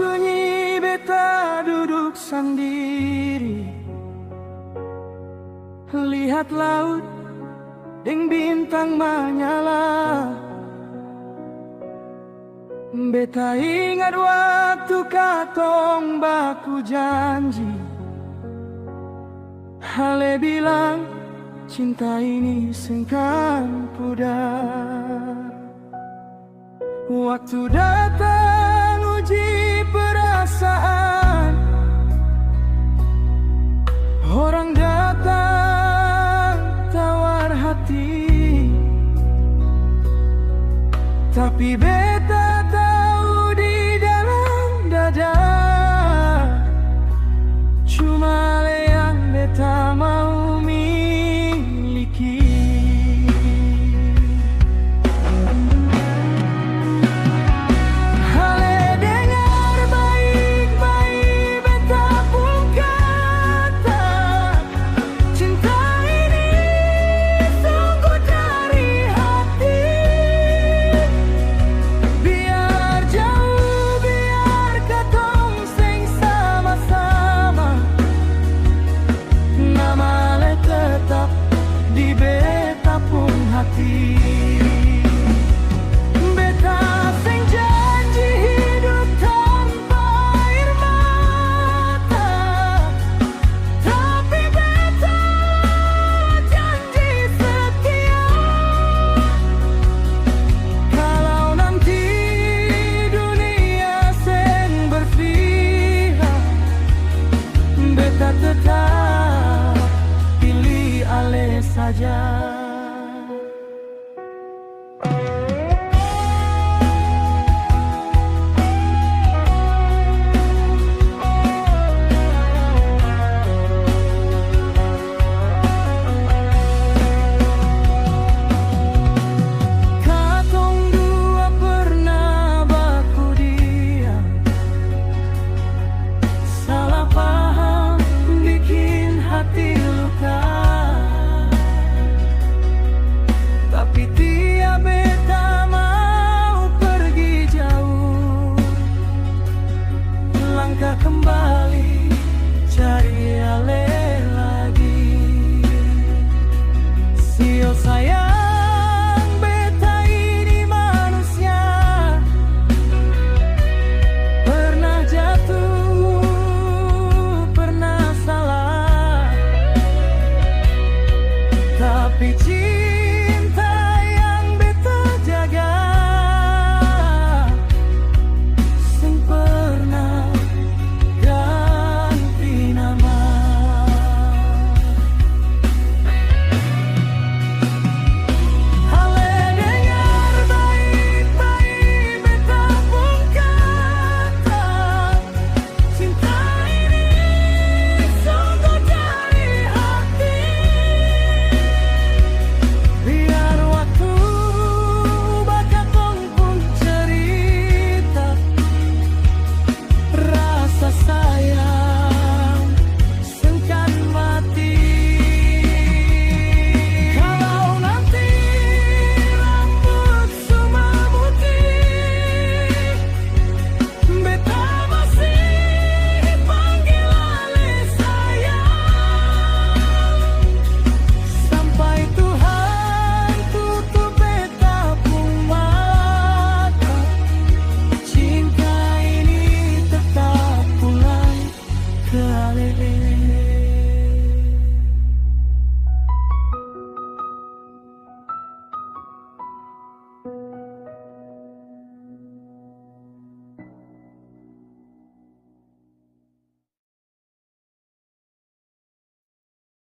sunyi beta duduk sendiri, lihat laut deng bintang menyala. Beta ingat waktu katong baku janji, Hale bilang cinta ini sengkan pudar. Waktu datang uji perasaan, orang datang tawar hati, tapi beta tahu di dalam dada cuma yang beta mau miliki. Hale dengar baik-baik beta pun kata, cinta ini sungguh dari hati. Biar jauh, biar katong sing sama-sama, nama le tetap di beta pun hati. Beta sing janji hidup tanpa air mata, tapi beta janji setia. Kalau nanti dunia seng berpihak, beta tetap pilih Ale saja. Katong dua pernah baku diam, salah paham bikin hati luka. Tapi tiap beta mau pergi jauh, langkah kembali cari Ale lagi. Sio sayang